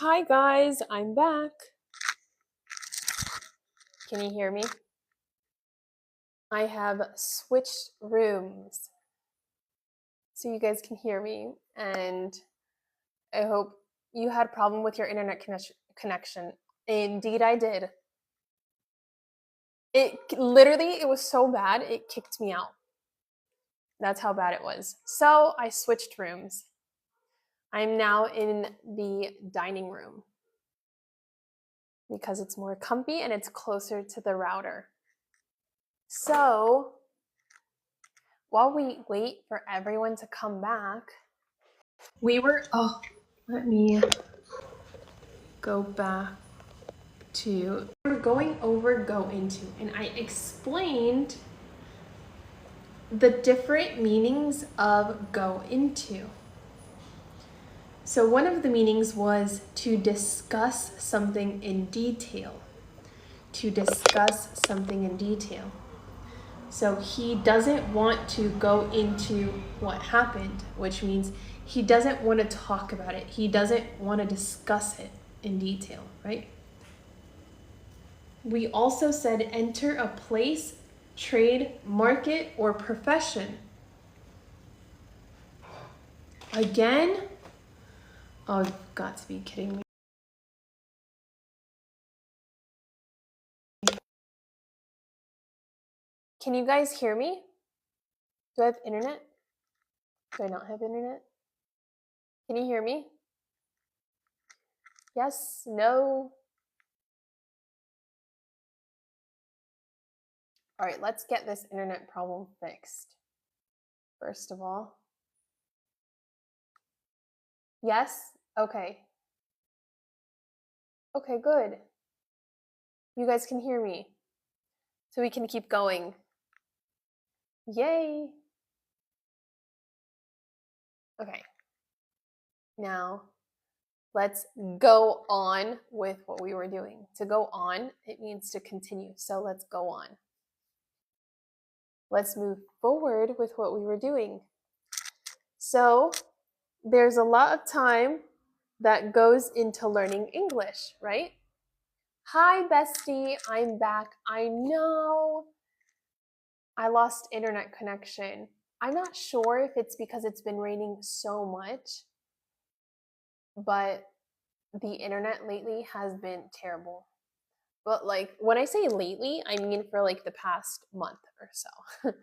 Hi guys, I'm back. Can you hear me? I have switched rooms so you guys can hear me, and I hope you had a problem with your internet connection. Indeed I did. It was so bad it kicked me out. That's how bad it was. So I switched rooms. I'm now in the dining room because it's more comfy and it's closer to the router. So while we wait for everyone to come back, let me go back to, we're going over go into, and I explained the different meanings of go into. So one of the meanings was to discuss something in detail. To discuss something in detail. So he doesn't want to go into what happened, which means he doesn't want to talk about it. He doesn't want to discuss it in detail, right? We also said enter a place, trade, market, or profession. Again? Oh, you've got to be kidding me. Can you guys hear me? Do I have internet? Do I not have internet? Can you hear me? Yes? No? All right, let's get this internet problem fixed. First of all. Yes? Okay. Okay, good. You guys can hear me. So we can keep going. Yay! Okay. Now, let's go on with what we were doing. To go on, it means to continue. So let's go on. Let's move forward with what we were doing. So there's a lot of time that goes into learning English, right? Hi, bestie, I'm back. I know I lost internet connection. I'm not sure if it's because it's been raining so much, but the internet lately has been terrible. But like when I say lately, I mean for like the past month or so.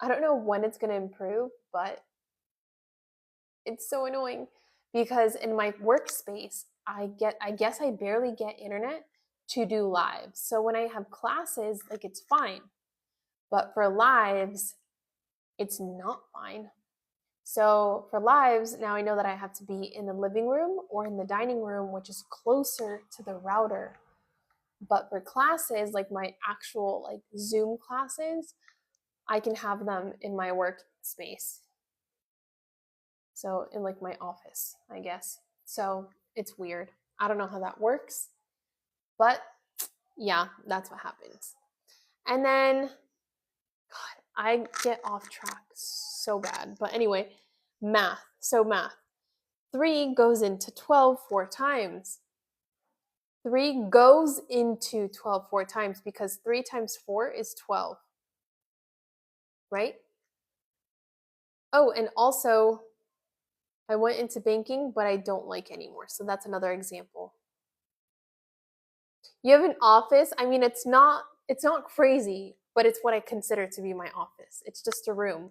I don't know when it's going to improve, but it's so annoying because in my workspace, I guess I barely get internet to do lives. So when I have classes, like it's fine. But for lives, it's not fine. So for lives, now I know that I have to be in the living room or in the dining room, which is closer to the router. But for classes, like my actual like Zoom classes, I can have them in my workspace. So in like my office, I guess. So it's weird. I don't know how that works, but yeah, that's what happens. And then, God, I get off track so bad. But anyway, math. So math. 3 goes into 12 4 times. 3 goes into 12 4 times because 3 times 4 is 12. Right? Oh, and also, I went into banking, but I don't like anymore. So that's another example. You have an office. I mean, it's not crazy, but it's what I consider to be my office. It's just a room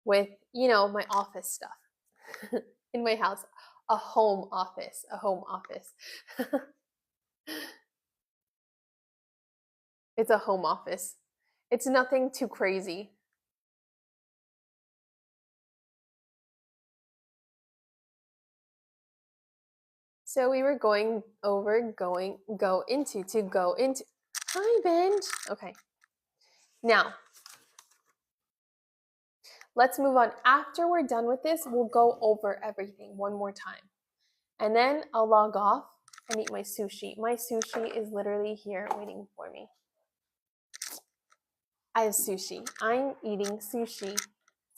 with, my office stuff in my house. A home office. It's a home office. It's nothing too crazy. So we were going over go into. Hi, Benj. Okay. Now, let's move on. After we're done with this, we'll go over everything one more time. And then I'll log off and eat my sushi. My sushi is literally here waiting for me. I have sushi. I'm eating sushi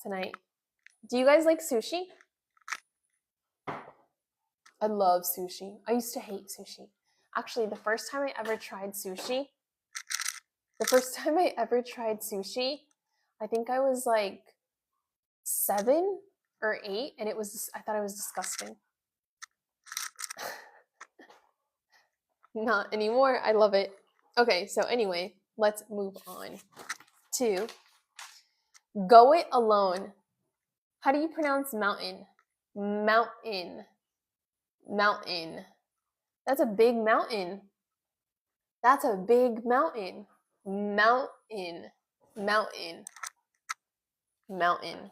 tonight. Do you guys like sushi? I love sushi. I used to hate sushi. Actually, the first time I ever tried sushi, I think I was like 7 or 8, and I thought it was disgusting. Not anymore. I love it. Okay, so anyway, let's move on to go it alone. How do you pronounce mountain? Mountain. Mountain. That's a big mountain. That's a big mountain. Mountain. Mountain. Mountain.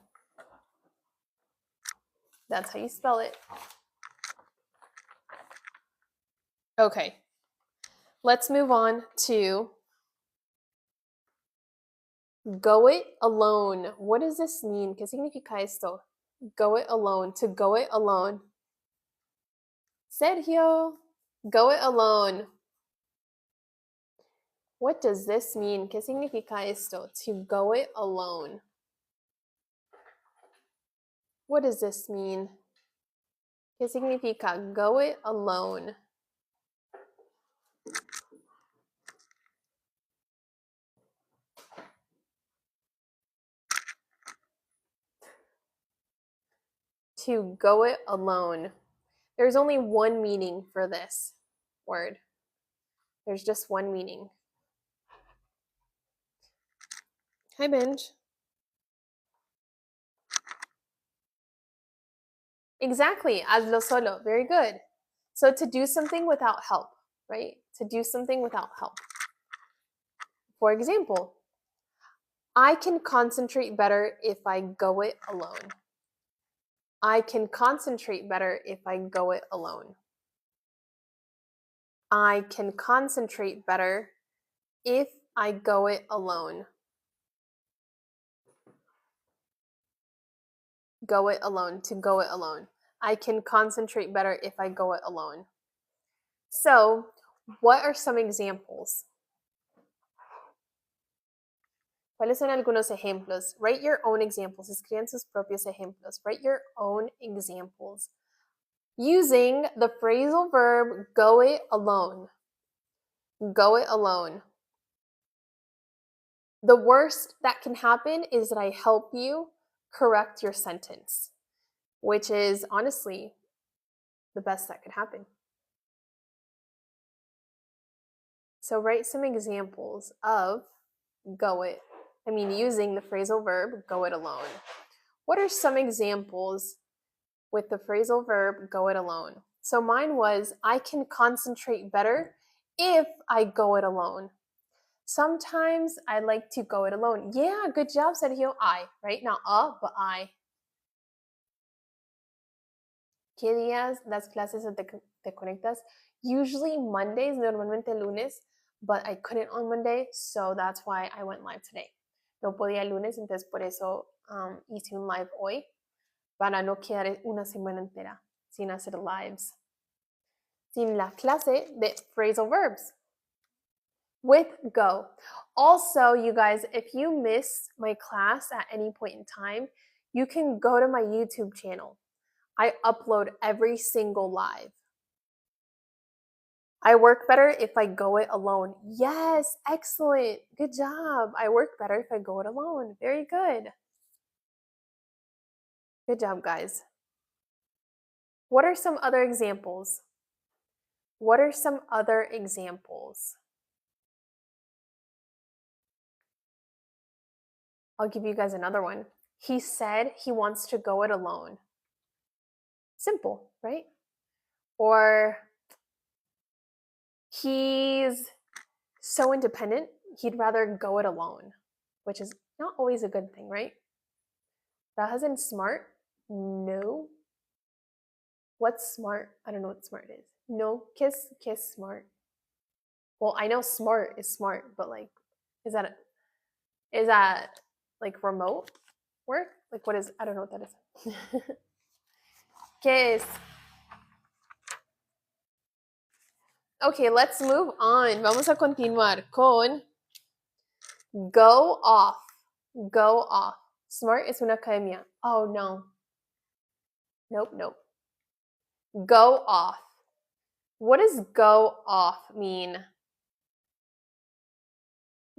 That's how you spell it. Okay. Let's move on to go it alone. What does this mean? ¿Qué significa esto? Go it alone. To go it alone. Sergio, go it alone. What does this mean? ¿Qué significa esto? To go it alone. What does this mean? ¿Qué significa go it alone? To go it alone. There's only one meaning for this word. There's just one meaning. Hi, Benj. Exactly, hazlo solo. Very good. So to do something without help, right? To do something without help. For example, I can concentrate better if I go it alone. I can concentrate better if I go it alone. I can concentrate better if I go it alone. Go it alone, to go it alone. I can concentrate better if I go it alone. So, what are some examples? ¿Cuáles son algunos ejemplos? Write your own examples. Escriban sus propios ejemplos. Write your own examples. Using the phrasal verb go it alone. Go it alone. The worst that can happen is that I help you correct your sentence, which is honestly the best that could happen. So write some examples of using the phrasal verb go it alone. What are some examples with the phrasal verb go it alone? So mine was, I can concentrate better if I go it alone. Sometimes I like to go it alone. Yeah, good job, Sergio. I, right? Not but I. ¿Qué días das clases o te conectas? Usually Mondays, normalmente lunes, but I couldn't on Monday, so that's why I went live today. No podía el lunes, entonces por eso hice un live hoy, para no quedar una semana entera sin hacer lives. Sin la clase de phrasal verbs with go. Also, you guys, if you missed my class at any point in time, you can go to my YouTube channel. I upload every single live. I work better if I go it alone. Yes, excellent. Good job. I work better if I go it alone. Very good. Good job, guys. What are some other examples? What are some other examples? I'll give you guys another one. He said he wants to go it alone. Simple, right? Or he's so independent, he'd rather go it alone, which is not always a good thing, right? That isn't smart. No. What's smart? I don't know what smart is. No, kiss smart. Well, I know smart is smart, but like, is that like remote work? Like what is, I don't know what that is. Kiss. Okay, let's move on. Vamos a continuar con go off. Go off. Smart es una academia. Oh, no. Nope. Go off. What does go off mean?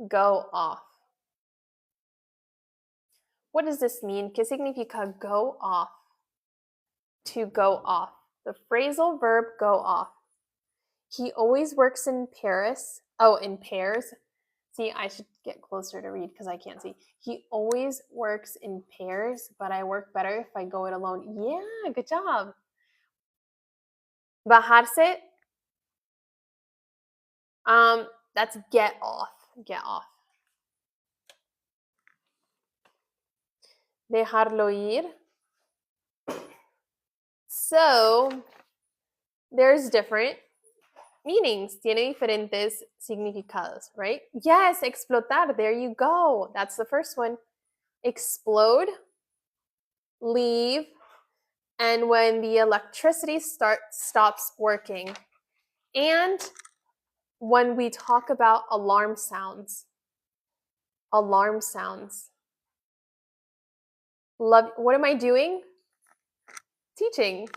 Go off. What does this mean? ¿Qué significa go off? To go off. The phrasal verb go off. He always works in Paris. Oh, in pairs. See, I should get closer to read because I can't see. He always works in pairs, but I work better if I go it alone. Yeah, good job. Bajarse. That's get off. Get off. Dejarlo ir. So, there's different meanings. Tiene diferentes significados, right? Yes, explotar. There you go. That's the first one. Explode, leave, and when the electricity stops working. And when we talk about alarm sounds. Alarm sounds. What am I doing? Teaching.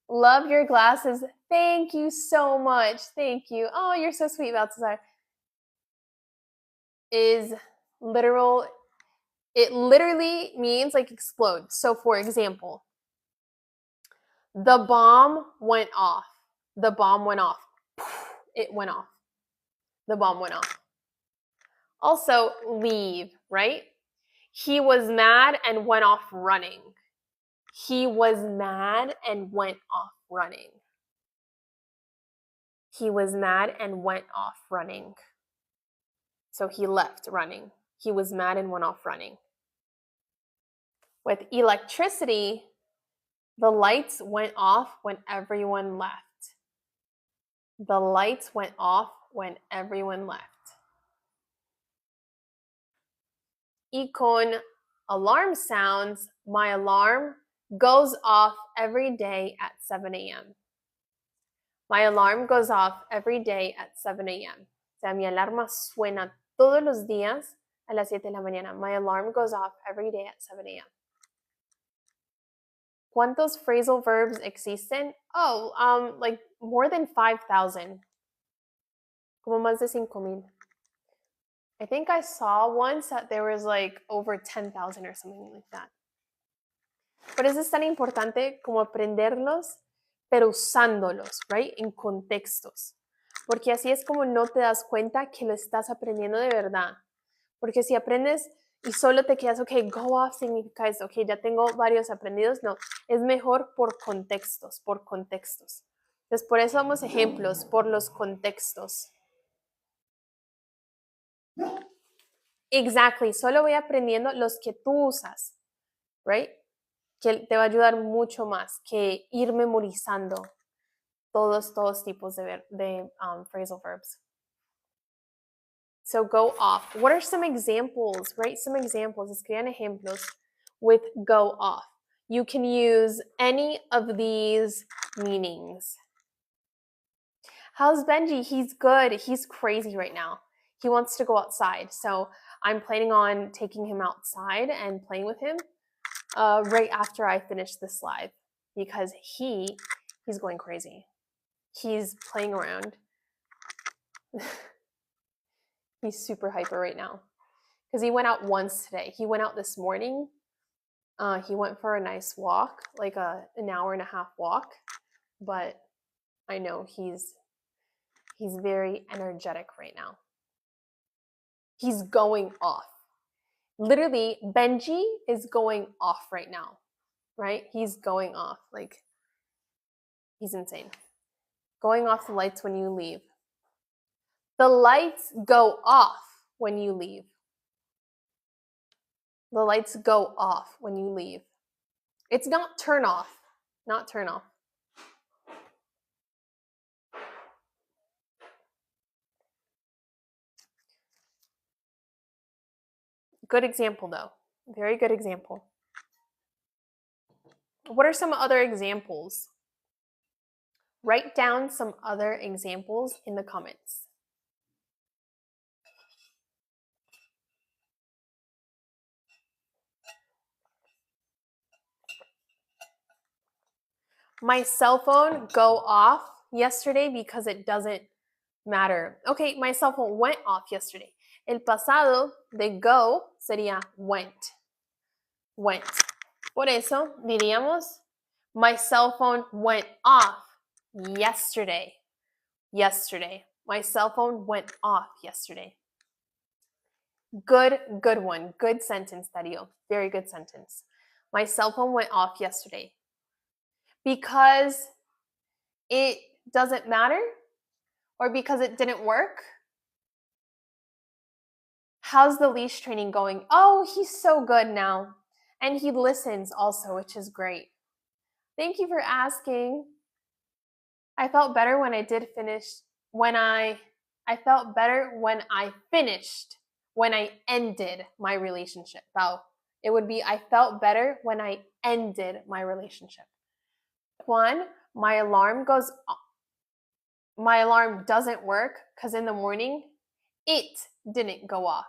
Love your glasses. Thank you so much. Thank you. Oh, you're so sweet, Balthazar. Is literal. It literally means like explode. So for example, the bomb went off. The bomb went off. It went off. The bomb went off. Also, leave, right? He was mad and went off running. He was mad and went off running. He was mad and went off running. So he left running. He was mad and went off running. With electricity, the lights went off when everyone left. The lights went off when everyone left. Y con alarm sounds, my alarm goes off every day at 7 a.m. My alarm goes off every day at 7 a.m. O sea, mi alarma suena todos los días a las 7 de la mañana. My alarm goes off every day at 7 a.m. ¿Cuántos phrasal verbs existen? Oh, like more than 5,000. Como más de 5,000. I think I saw once that there was like over 10,000 or something like that. Por eso es tan importante como aprenderlos, pero usándolos, right? En contextos. Porque así es como no te das cuenta que lo estás aprendiendo de verdad. Porque si aprendes y solo te quedas, ok, go off significa esto, ok, ya tengo varios aprendidos. No, es mejor por contextos, por contextos. Entonces, por eso damos ejemplos, por los contextos. Exactly, solo voy aprendiendo los que tú usas, right? Que te va a ayudar mucho más que ir memorizando todos tipos de phrasal verbs. So go off. What are some examples? Write some examples. Escriban ejemplos with go off. You can use any of these meanings. How's Benji? He's good. He's crazy right now. He wants to go outside. So I'm planning on taking him outside and playing with him right after I finish this live because he's going crazy. He's playing around. He's super hyper right now because he went out once today. He went out this morning. He went for a nice walk, like an hour and a half walk. But I know he's very energetic right now. He's going off. Literally, Benji is going off right now, right? He's going off. Like, he's insane. Going off the lights when you leave. The lights go off when you leave. The lights go off when you leave. It's not turn off. Not turn off. Good example, though. Very good example. What are some other examples? Write down some other examples in the comments. My cell phone go off yesterday because it doesn't matter. Okay, my cell phone went off yesterday. El pasado de go sería went. Went. Por eso diríamos, my cell phone went off yesterday. Yesterday. My cell phone went off yesterday. Good one. Good sentence, Darío. Very good sentence. My cell phone went off yesterday. Because it doesn't matter? Or because it didn't work? How's the leash training going? Oh, he's so good now. And he listens also, which is great. Thank you for asking. I felt better when I did finish, I felt better when I finished, when I ended my relationship. Wow. It would be, I felt better when I ended my relationship. Juan, my alarm doesn't work because in the morning, it didn't go off.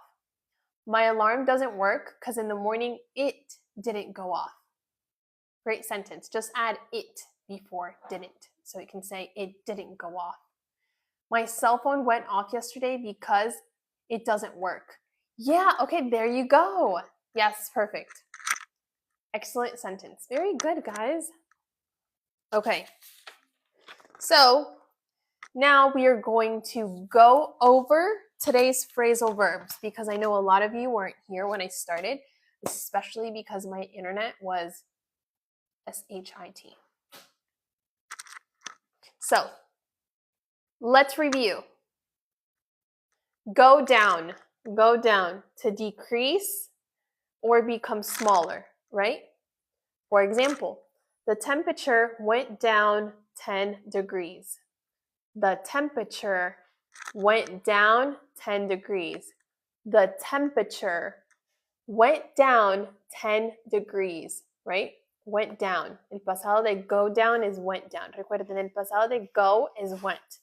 My alarm doesn't work because in the morning, it didn't go off. Great sentence. Just add it before didn't. So you can say it didn't go off. My cell phone went off yesterday because it doesn't work. Yeah, okay, there you go. Yes, perfect. Excellent sentence. Very good, guys. Okay. So now we are going to go over today's phrasal verbs because I know a lot of you weren't here when I started, especially because my internet was SHIT. So let's review. Go down to decrease or become smaller, right? For example, the temperature went down 10 degrees. The temperature went down 10 degrees. The temperature went down 10 degrees, right? Went down. El pasado de go down is went down. Recuerden, el pasado de go is went.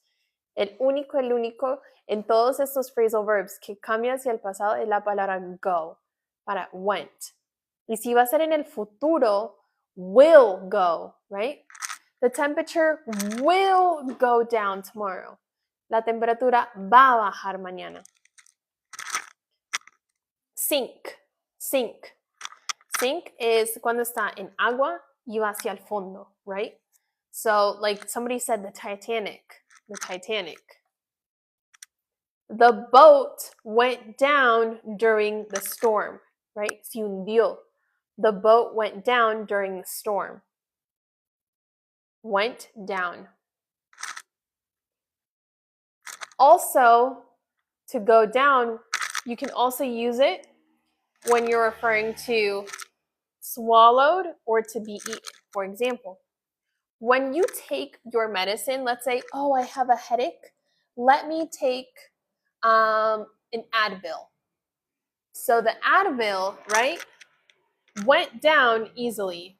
El único en todos estos phrasal verbs que cambia hacia el pasado es la palabra go, para went. Y si va a ser en el futuro, will go, right? The temperature will go down tomorrow. La temperatura va a bajar mañana. Sink. Sink is cuando está en agua y va hacia el fondo, right? So, like somebody said, the Titanic. The boat went down during the storm, right? Se hundió. The boat went down during the storm. Went down. Also, to go down, you can also use it when you're referring to swallowed or to be eaten. For example, when you take your medicine, let's say, oh, I have a headache. Let me take an Advil. So the Advil, right, went down easily.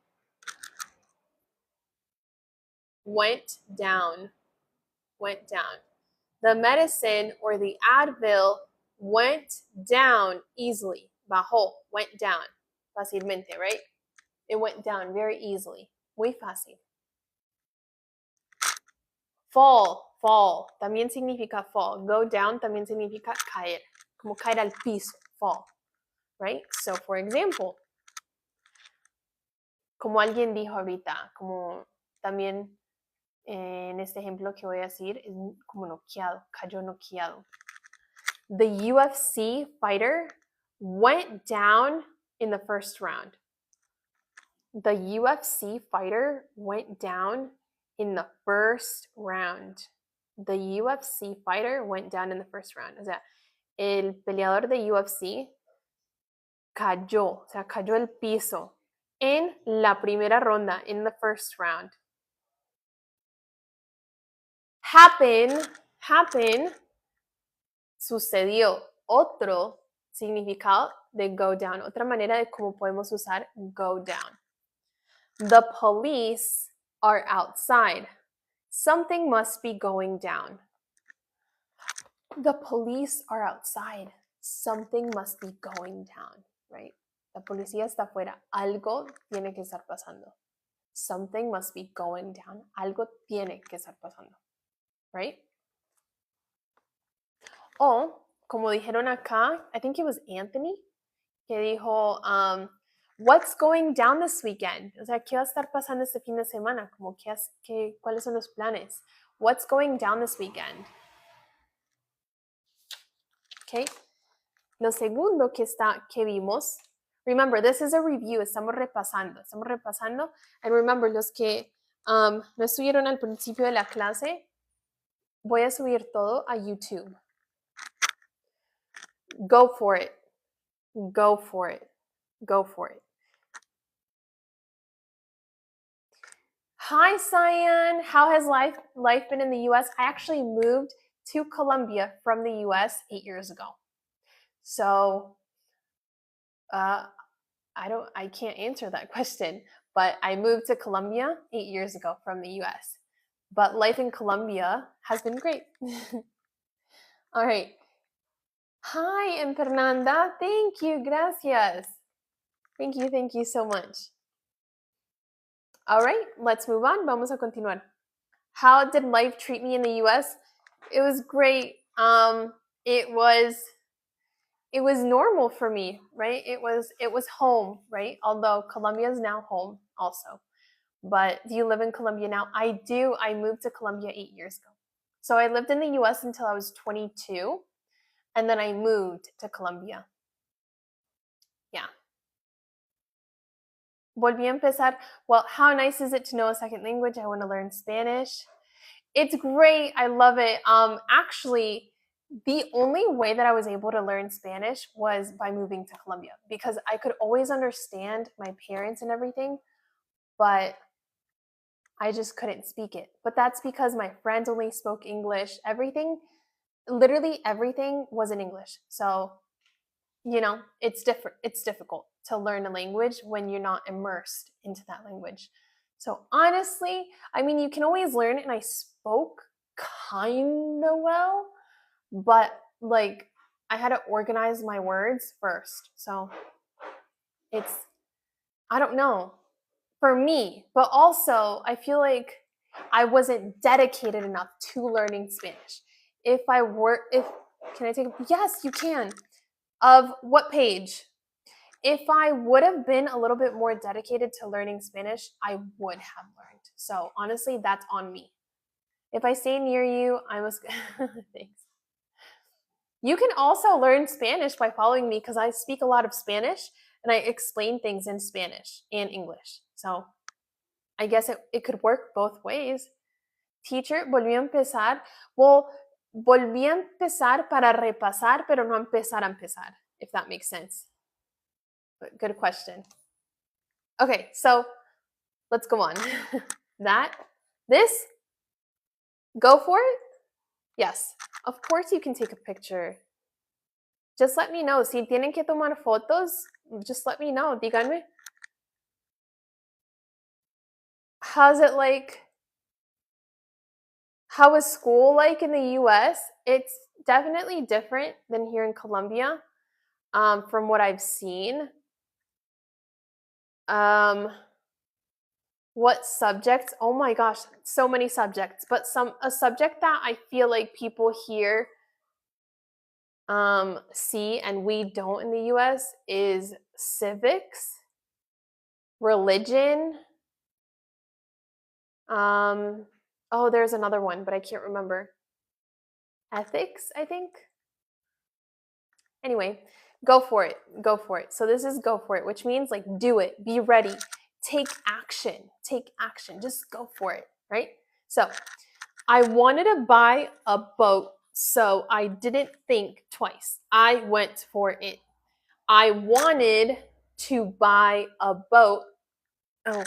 Went down. The medicine or the Advil went down easily. Bajó, went down. Fácilmente, right? It went down very easily. Muy fácil. Fall. También significa fall. Go down también significa caer. Como caer al piso. Fall. Right? So, for example, como alguien dijo ahorita, como también en este ejemplo que voy a decir, es como noqueado, cayó noqueado. The UFC fighter went down in the first round. The UFC fighter went down in the first round. The UFC fighter went down in the first round. O sea, el peleador de UFC cayó al piso en la primera ronda, in the first round. Happen, sucedió. Otro significado de go down. Otra manera de cómo podemos usar go down. The police are outside. Something must be going down. The police are outside. Something must be going down, right? La policía está afuera. Algo tiene que estar pasando. something must be going down. Algo tiene que estar pasando, right? O, como dijeron acá, I think it was Anthony, que dijo, what's going down this weekend? O sea, ¿qué va a estar pasando este fin de semana? Como ¿cuáles son los planes? What's going down this weekend? Okay. Lo segundo que vimos, remember, this is a review, estamos repasando. And remember, los que no estuvieron al principio de la clase, voy a subir todo a YouTube. Go for it. Go for it. Go for it. Hi, Cyan. How has life been in the U.S.? I actually moved to Colombia from the U.S. 8 years ago. So, I can't answer that question, but I moved to Colombia 8 years ago from the US. But life in Colombia has been great. All right. Hi, Fernanda. Thank you. Gracias. Thank you so much. All right, let's move on. Vamos a continuar. How did life treat me in the US? It was great. It was normal for me, right? It was home, right? Although Colombia is now home also. But do you live in Colombia now? I do. I moved to Colombia 8 years ago. So I lived in the US until I was 22, and then I moved to Colombia. Yeah. Volví a empezar. Well, how nice is it to know a second language? I want to learn Spanish. It's great. I love it. Actually, the only way that I was able to learn Spanish was by moving to Colombia, because I could always understand my parents and everything, but I just couldn't speak it. But that's because my friends only spoke English. Literally everything was in English. So, it's different. It's difficult to learn a language when you're not immersed into that language. So honestly, I mean, you can always learn it, and I spoke kind of well, but I had to organize my words first. So I don't know, for me, but also I feel like I wasn't dedicated enough to learning Spanish. Can I take yes, you can. Of what page? If I would have been a little bit more dedicated to learning Spanish, I would have learned. So honestly, that's on me. If I stay near you, I must. Thanks. You can also learn Spanish by following me, because I speak a lot of Spanish and I explain things in Spanish and English. So I guess it could work both ways. Teacher, volví a empezar. Well, volví a empezar para repasar, pero no empezar a empezar, if that makes sense. But good question. Okay, so let's go on. This, go for it? Yes, of course you can take a picture. Just let me know. Si tienen que tomar fotos, just let me know. Díganme. How's it like? How is school like in the US? It's definitely different than here in Colombia, from what I've seen. What subjects? Oh my gosh, so many subjects. But a subject that I feel like people here see and we don't in the US is civics, religion. Oh, there's another one, but I can't remember. Ethics, I think. Anyway, go for it. Go for it. So this is go for it, which means do it, be ready, take action. Just go for it, right? So I wanted to buy a boat, so I didn't think twice. I went for it. I wanted to buy a boat. Oh,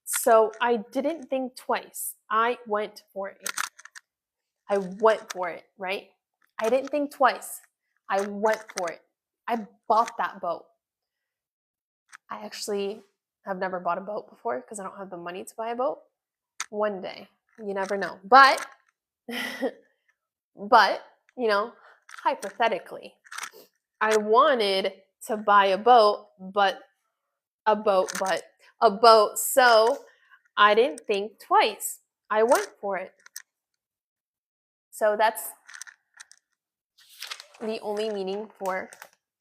so I didn't think twice. I went for it. I went for it, right? I didn't think twice. I went for it. I bought that boat. I actually have never bought a boat before because I don't have the money to buy a boat. One day, you never know. But, hypothetically, I wanted to buy a boat, so I didn't think twice. I went for it. So that's the only meaning for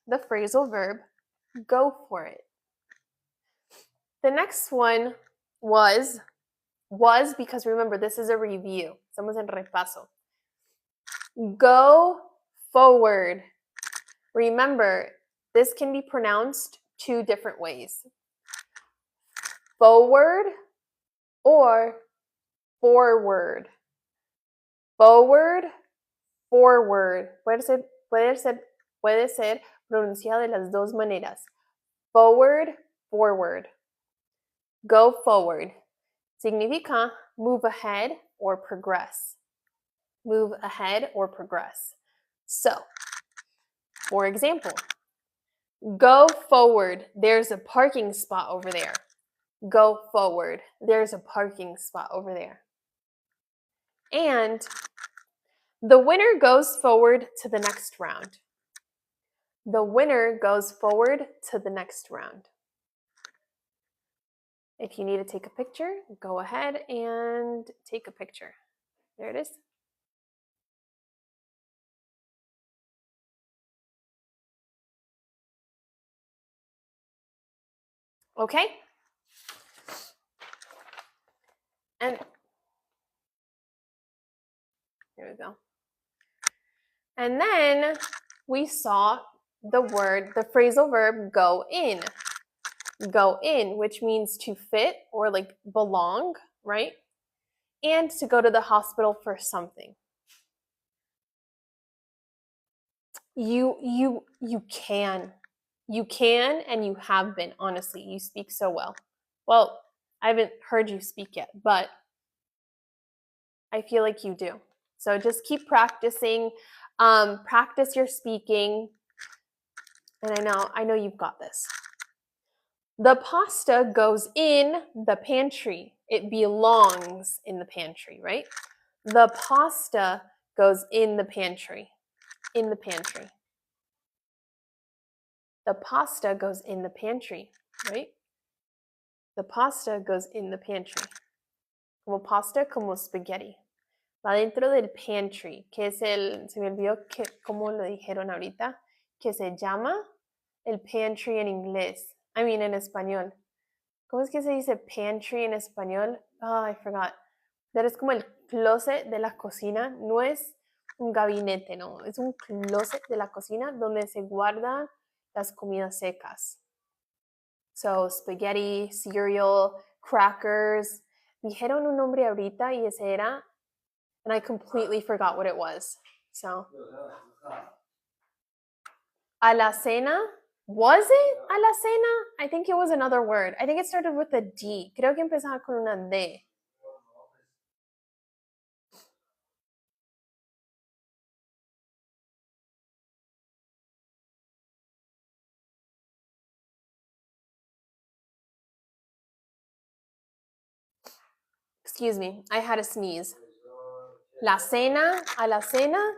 the phrasal verb, go for it. The next one was because remember, this is a review. Estamos en repaso. Go forward. Remember, this can be pronounced two different ways. Forward or forward. Forward, forward. Puede ser pronunciado de las dos maneras. Forward, forward. Go forward. Significa move ahead or progress. Move ahead or progress. So, for example, go forward. There's a parking spot over there. Go forward. There's a parking spot over there. And the winner goes forward to the next round. The winner goes forward to the next round. If you need to take a picture, go ahead and take a picture. There it is. Okay? And here we go. And then we saw the phrasal verb go in. Go in, which means to fit or like belong, right? And to go to the hospital for something. You can. You can and you have been, honestly. You speak so well. Well, I haven't heard you speak yet, but I feel like you do. So just keep practicing. Practice your speaking. And I know you've got this. The pasta goes in the pantry. It belongs in the pantry, right? The pasta goes in the pantry. In the pantry. The pasta goes in the pantry, right? The pasta goes in the pantry. Como pasta, como spaghetti. Va dentro del pantry, que es se me olvidó cómo lo dijeron ahorita, que se llama el pantry en inglés. En español. ¿Cómo es que se dice pantry en español? Oh, I forgot. Pero es como el closet de la cocina. No es un gabinete, no. Es un closet de la cocina donde se guardan las comidas secas. So, spaghetti, cereal, crackers. Dijeron un nombre ahorita y ese era, and I completely forgot what it was. So, alacena. Was it alacena? I think it was another word. I think it started with a D. Creo que empezaba con una D. Excuse me, I had a sneeze. La cena, alacena.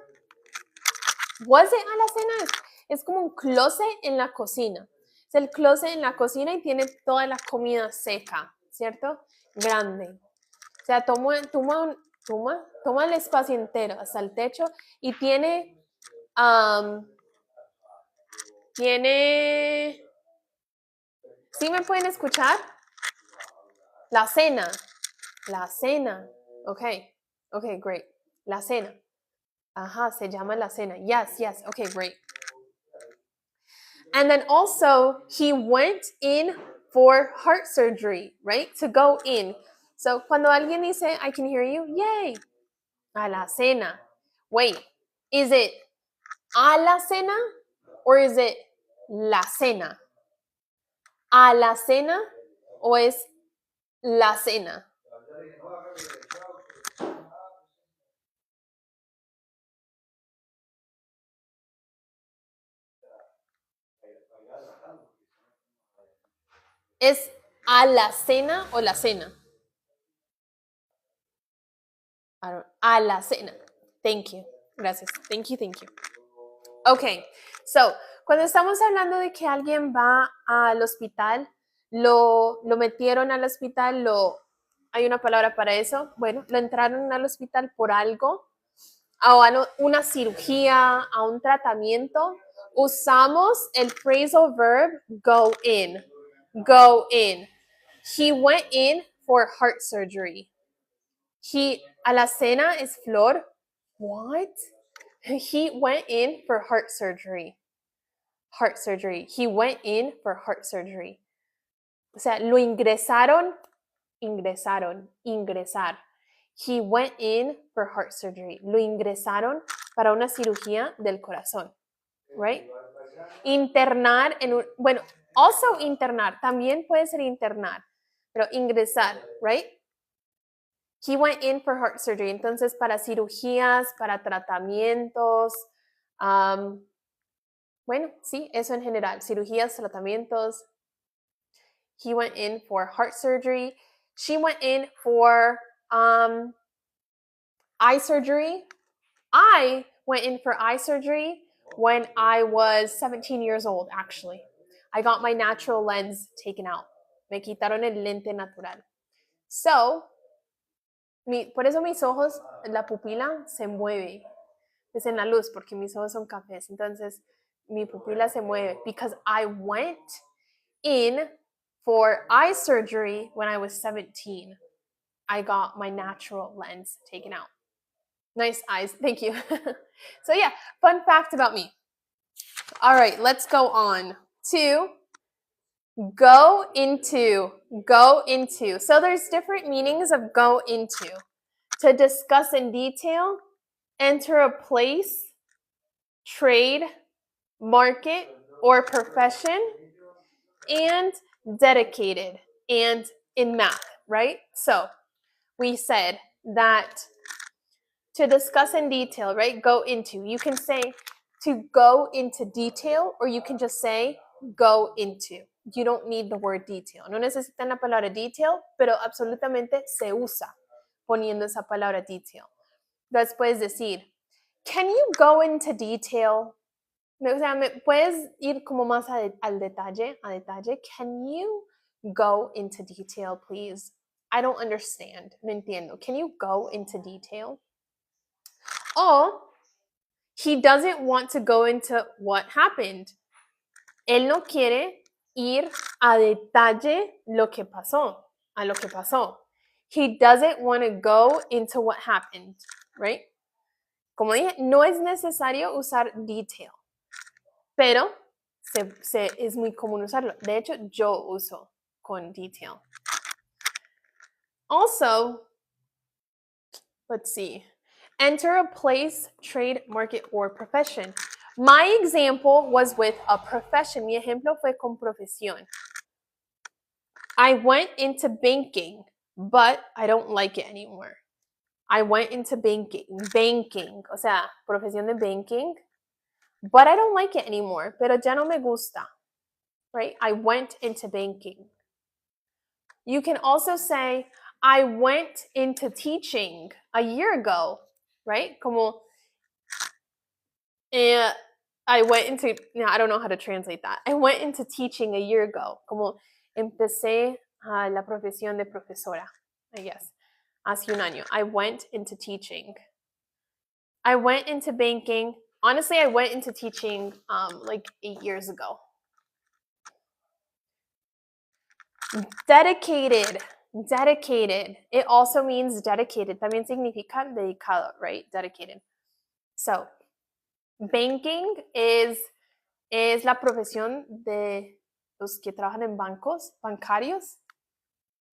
Was it alacena? Es como un closet en la cocina. Es el closet en la cocina y tiene toda la comida seca, ¿cierto? Grande. O sea, toma el espacio entero hasta el techo y tiene ¿sí me pueden escuchar? La cena. Okay, great. La cena. Ajá, se llama la cena. Yes. Okay, great. And then also, he went in for heart surgery, right? To go in. So, cuando alguien dice, I can hear you, yay. A la cena. Wait, is it a la cena or is it la cena? A la cena o es la cena? ¿Es a la cena o la cena? A la cena. Thank you. Gracias. Thank you. Okay. So, cuando estamos hablando de que alguien va al hospital, lo metieron al hospital, ¿Hay una palabra para eso? Bueno, lo entraron al hospital por algo, a una cirugía, a un tratamiento. Usamos el phrasal verb go in. Go in. He went in for heart surgery. Alacena es flor. What? He went in for heart surgery. Heart surgery. He went in for heart surgery. O sea, lo ingresaron, ingresar. He went in for heart surgery. Lo ingresaron para una cirugía del corazón. Right? Internar bueno, also internar, también puede ser internar, pero ingresar, right? He went in for heart surgery. Entonces, para cirugías, para tratamientos, bueno, sí, eso en general, cirugías, tratamientos. He went in for heart surgery. She went in for eye surgery. I went in for eye surgery when I was 17 years old, actually. I got my natural lens taken out. Me quitaron el lente natural. So, por eso mis ojos, la pupila se mueve. Es en la luz, porque mis ojos son cafés. Entonces, mi pupila se mueve. Because I went in for eye surgery when I was 17. I got my natural lens taken out. Nice eyes. Thank you. So yeah, fun fact about me. All right, let's go on to go into. Go into. So there's different meanings of go into. To discuss in detail, enter a place, trade, market, or profession, and dedicated, and in math, right? So we said that to discuss in detail, right? Go into. You can say to go into detail, or you can just say go into. You don't need the word detail. No necesitan la palabra detail, pero absolutamente se usa poniendo esa palabra detail. Entonces puedes decir, can you go into detail? O sea, ¿me puedes ir como más al detalle, a detalle? Can you go into detail, please? I don't understand. No entiendo. Can you go into detail? O, he doesn't want to go into what happened. Él no quiere ir a detalle lo que pasó, a lo que pasó. He doesn't want to go into what happened, right? Como dije, no es necesario usar detail, pero es muy común usarlo. De hecho, yo uso con detail. Also, let's see. Enter a place, trade, market, or profession. My example was with a profession. Mi ejemplo fue con profesión. I went into banking, but I don't like it anymore. I went into banking, o sea, profesión de banking, but I don't like it anymore, pero ya no me gusta, right? I went into banking. You can also say, I went into teaching a year ago, right? Como, I went into, I don't know how to translate that. I went into teaching a year ago. Como empecé la profesión de profesora, I guess. Hace un año. I went into teaching. I went into banking. Honestly, I went into teaching like 8 years ago. Dedicated. Dedicated. It also means dedicated. También significa dedicado, right? Dedicated. So, banking es la profesión de los que trabajan en bancos, bancarios.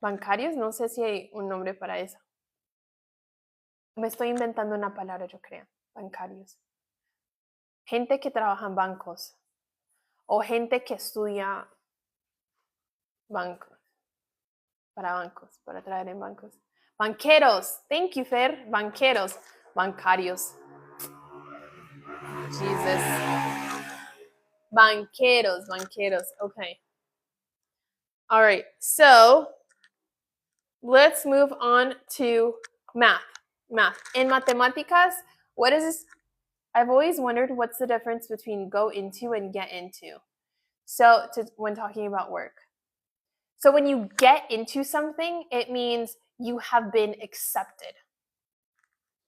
Bancarios, no sé si hay un nombre para eso. Me estoy inventando una palabra, yo creo. Bancarios. Gente que trabaja en bancos. O gente que estudia bancos. Para trabajar en bancos. Banqueros. Thank you, Fer. Banqueros. Bancarios. Jesus. Banqueros. Okay. All right. So, let's move on to math. In matemáticas, what is this? I've always wondered what's the difference between go into and get into. So, when talking about work. So when you get into something, it means you have been accepted.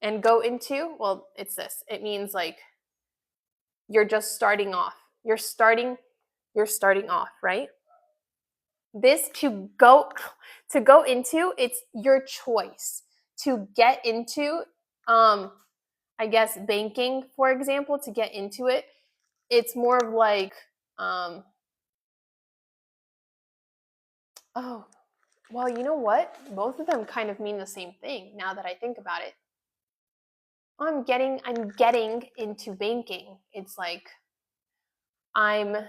And go into, well, it's this. It means like you're just starting off. You're starting off, right? This to go into, it's your choice. To get into, I guess banking, for example, to get into it, it's more of like, oh, well, you know what? Both of them kind of mean the same thing now that I think about it. I'm getting into banking. It's like I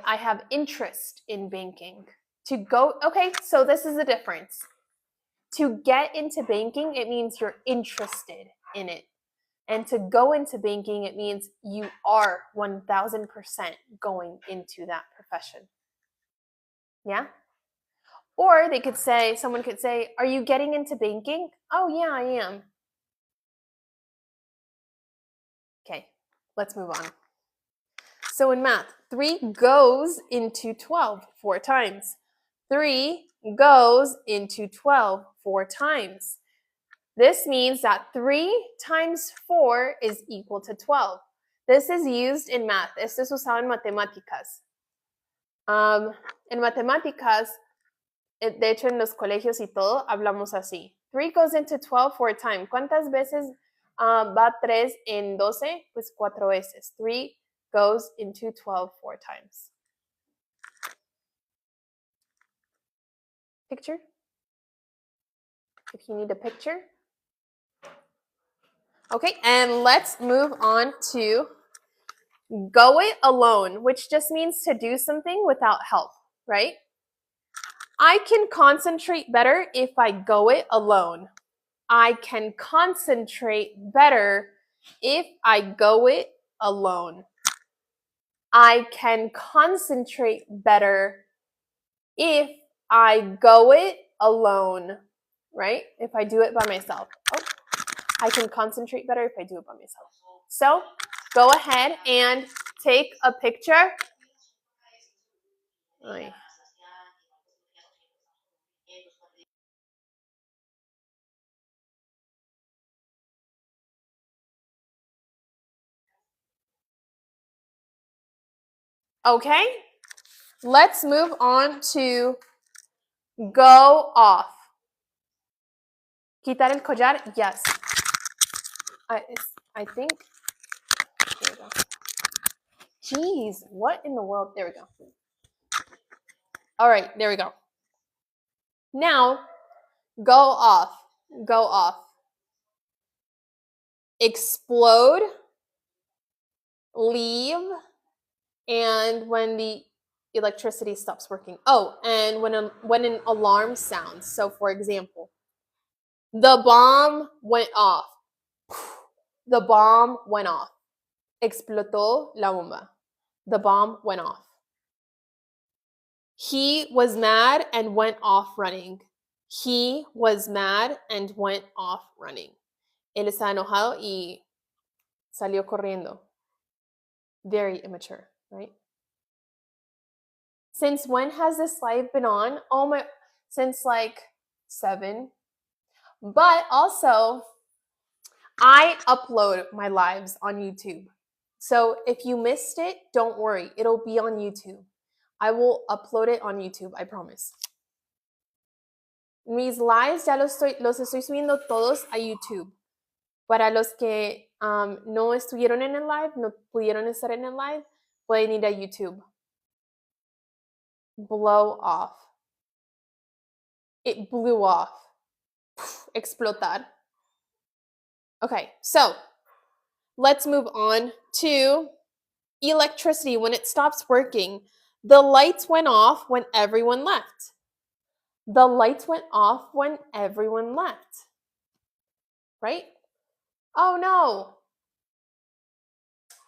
have interest in banking. To go, okay, so this is the difference. To get into banking, it means you're interested in it. And to go into banking, it means you are 1000% going into that profession. Yeah? Or they could say, someone could say, are you getting into banking? Oh, yeah, I am. Okay, let's move on. So in math, 3 goes into 12 4 times. 3 goes into 12 4 times. This means that 3 times 4 is equal to 12. This is used in math. Esto es usado en matemáticas. En matemáticas, de hecho en los colegios y todo, hablamos así. 3 goes into 12 4 times. ¿Cuántas veces va 3 en 12? Pues 4 veces. 3 goes into 12 4 times. Picture? If you need a picture. Okay, and let's move on to go it alone, which just means to do something without help, right? I can concentrate better if I go it alone. I can concentrate better if I go it alone. I can concentrate better if I go it alone, right? If I do it by myself. Oh, I can concentrate better if I do it by myself. So go ahead and take a picture. Okay, let's move on to go off. Quitar el collar, yes. I think, there we go. Jeez, what in the world? There we go. All right, there we go. Now, go off, go off. Explode, leave, and when the electricity stops working. Oh, and when an alarm sounds. So for example, the bomb went off. The bomb went off. Explotó la bomba. The bomb went off. He was mad and went off running. He was mad and went off running. Él está enojado y salió corriendo. Very immature, right? Since when has this live been on? Since like 7. But also, I upload my lives on YouTube. So if you missed it, don't worry. It'll be on YouTube. I will upload it on YouTube, I promise. Mis lives ya los estoy subiendo todos a YouTube. Para los que no estuvieron en el live, no pudieron estar en el live, pueden ir a YouTube. Blow off. It blew off. Explotar. Okay, so let's move on to electricity. When it stops working, the lights went off when everyone left. The lights went off when everyone left. Right? Oh no.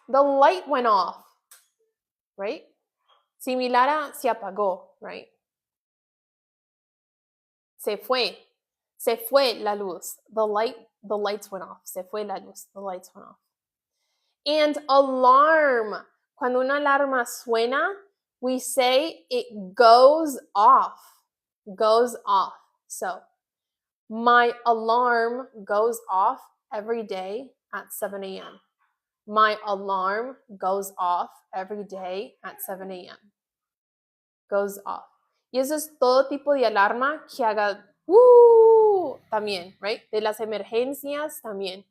The light went off. Right? Similar a se apagó, right? Se fue. Se fue la luz. The lights went off. Se fue la luz. The lights went off. And alarm. Cuando una alarma suena, we say it goes off. Goes off. So, My alarm goes off every day at 7 a.m. My alarm goes off every day at 7 a.m. Goes off. Y eso es todo tipo de alarma que haga también, right? De las emergencias también.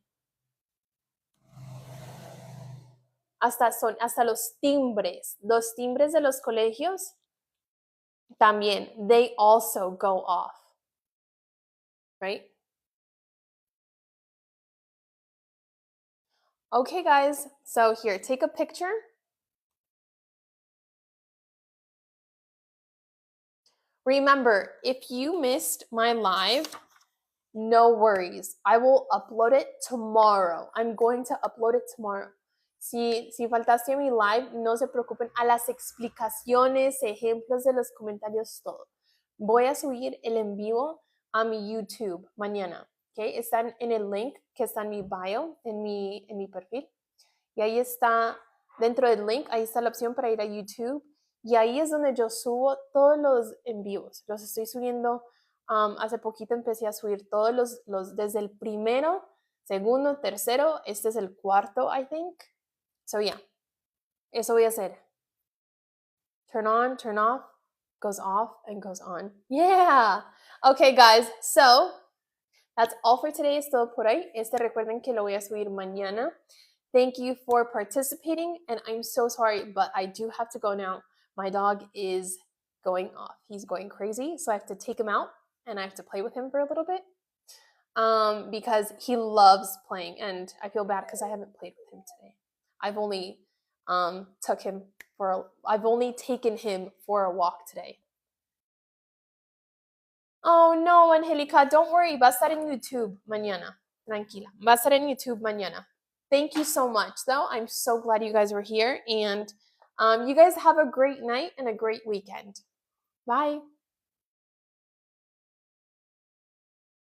Hasta los timbres de los colegios también, they also go off, right? Okay, guys, so here, take a picture. Remember, if you missed my live, no worries. I will upload it tomorrow. I'm going to upload it tomorrow. Si faltaste mi live, no se preocupen a las explicaciones, ejemplos de los comentarios, todo. Voy a subir el en vivo a mi YouTube mañana. ¿Okay? Están en el link que está en mi bio, en mi perfil. Y ahí está, dentro del link, ahí está la opción para ir a YouTube. Y ahí es donde yo subo todos los en vivos. Los estoy subiendo. Hace poquito empecé a subir todos los desde el primero, segundo, tercero. Este es el cuarto, I think. So yeah, eso voy a hacer. Turn on, turn off, goes off, and goes on. Yeah. Okay, guys. So that's all for today. Es todo por ahí. Recuerden que lo voy a subir mañana. Thank you for participating, and I'm so sorry, but I do have to go now. My dog is going off. He's going crazy, so I have to take him out, and I have to play with him for a little bit because he loves playing, and I feel bad because I haven't played with him today. I've only taken him for a walk today. Oh no, Angelica, don't worry. Va a estar en YouTube mañana. Tranquila. Va a estar en YouTube mañana. Thank you so much, though. I'm so glad you guys were here. And you guys have a great night and a great weekend. Bye.